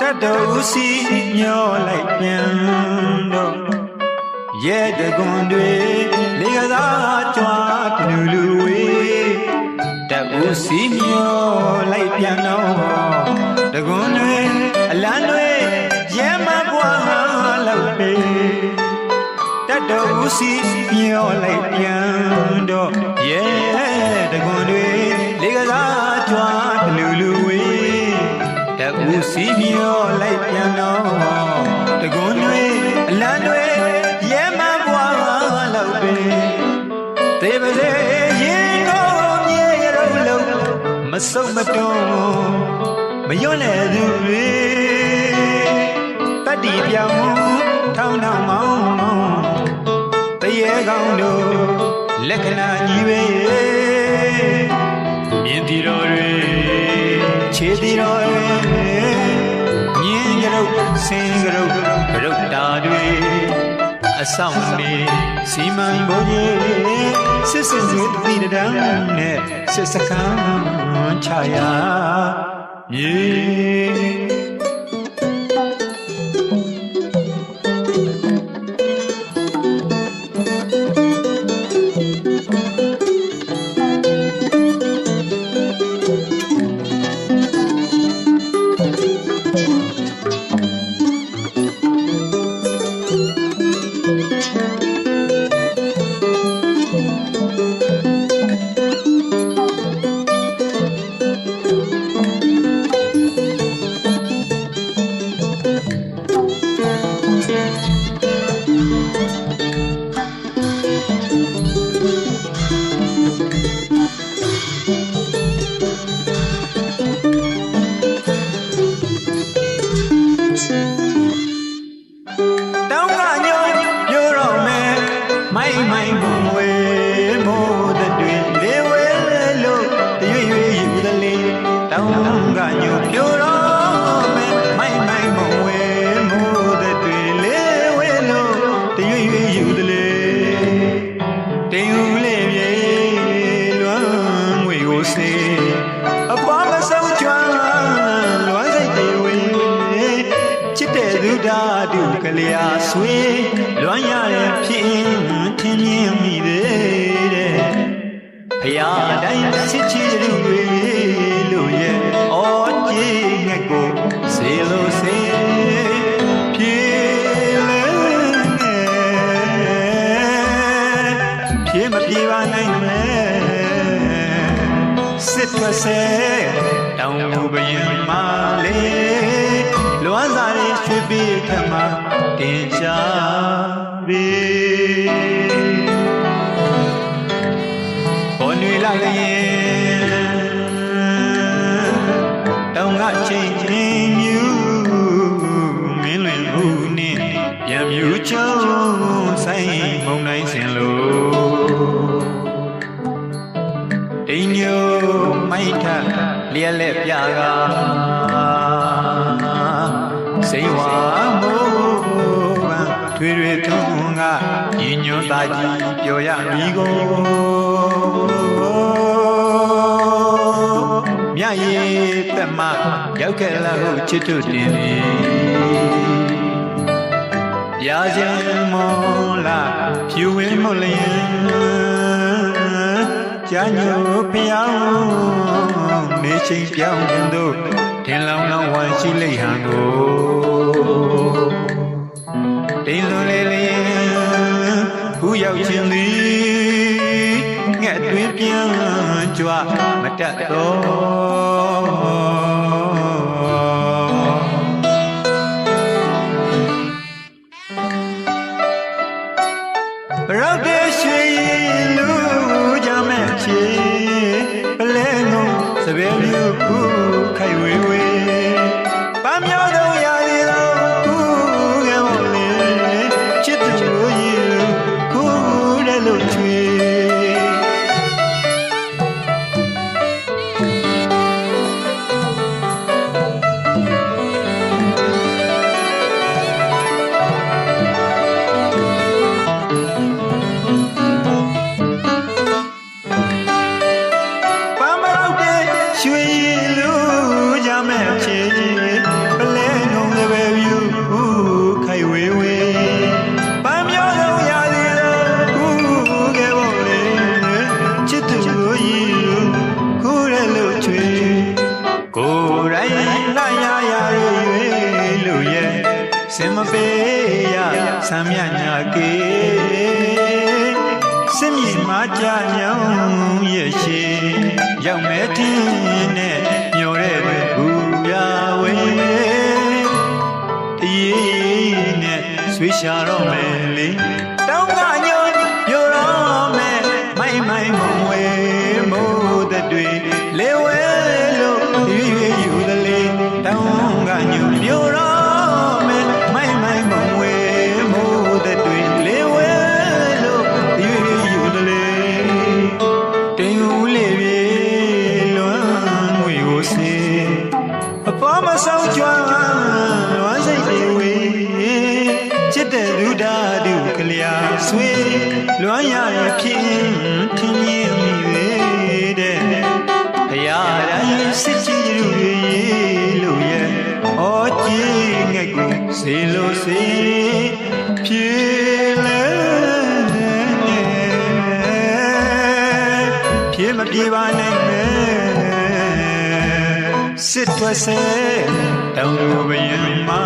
တတ်တော်စီမျောလိုက်ပြန်တော့ရဲတကွန်တွေလေကစားကြွားလူလူဝေးတတ်စီမျောလိုက်ပြန်တော့တကွန်တွေအလန်းတွေရဲမပွားလောက်ပေတတ်တော်စီမျောလိုက်ပြန်တော့ရဲတကွန်တွေလေကစားကြွားလူလူဝေးတတ်စီမျောလိုက်ပြန်တော့တကွန်တွေအလန်းတွေရဲမပွားလောက်ပေသေပါစေရင်တော်မြေရုံလုံးမစုံမတွန်းမရွတ်တဲ့သူတွေတတ်တီပြောင်းထောင်းထောင်းမောင်းမောင်းတရေကောင်းတို့လက္ခဏာကြီးပဲမြင်တီတော်တွေခြေတီတော်တွေမြင်းကြုတ်ဆင်းကြုတ်ကြုတ်တာတွေအဆောင်နေစီမံဘုံကြီးစစ်စစ်တွေတည်တန်းနဲ့စစ်စခန်းချရာမြေကလျာဆွေးလွမ်းရတဲ့ဖြစ်ထင်းမြင်မိသေးတယ်ဖရာတိုင်းစစ်ချီလူတွေလို့ရဲ့အော်ကြီးငှက်ကိုစေလို့စေဖြေလဲဖြေမပြေပါနိုင်မယ်စစ်ထွက်စေတောင်းမှုပရင်မာလေလွမ်းစားရဲ့ရွှေပြေခမတင်ချပြီဘောနွေလာရင်တောင်ကချိန်ချင်းမြူမင်းလွင်မှုနဲ့ပြန်မြူချုံဆိုင်မုံတိုင်းစင်လို့အိမ်ညိုမိုက်ထလျက်လက်ပြကားစိတ်ဝါမိုးပန်းထွေထွေထုံးကညီညွတ်သားကြီးပြောရမည်ကိုမြတ်ရဲ့သက်မရောက်ခဲ့လာဟုချစ်တို့တင်သည်ရာဇင်မောလာဖြူဝင်းမလျင်ကြာညိုပြောင်းနေချင်းပြောင်းတို့ထင်လောင်လောင်ဝမ်းရှိလိတ်ဟန်ကိုတိမ်လွန်လေလေခုရောက်ခြင်းသည်ငှက်တွင်ပြန်ကြွမတတ်တော့ရောက်တဲ့ရွှေလူကြမဲ့ချေပလဲငုံစပယ်လူခုခိုင်ဝေဝေပန်းမြောက်တော့ရည်တော့ခုကဲမို့လေချစ်သူရဲ့ခုတဲ့လို့ချွေ ပေးရဆံမြညာကေစင်မြေမှာကြာညောင်းရဲ့ရှိရောက်မဲ့တင်းနဲ့မျောတဲ့ဘူးရဝဲအေးနဲ့ဆွေးရှာတော့မယ်လေတောင်းကညိုညိုတော့မယ်မိုင်မိုင်မဝဲမိုးတဲ့တွေလေဝဲလို့ရွရွယူသလေတောင်းကညိုညိုတော့မယ်မိုင်မိုင်မဝဲမိုးတဲ့တွေလေဝဲလို့ရွရွယူသလေတင်ဦးလေးပြေလွမ်းငွေကိုစေအပေါ်မဆောင်ကြွမ်းလွမ်းစိတ်တွေဝေးချစ်တဲ့လူဓာတုကလျာဆွေလွမ်းရရဲ့ဖြစ်ထင်းရင်းမိပဲတဲ့ဘုရားတိုင်းစစ်ကြည်လူတွေလို့ရဲ့ဩကြည်ငက်ကိုစေလို့စေဖြေလဲဖြေမပြေပါနဲ့စစ်ထွက်စေတောင်းဘယံမာ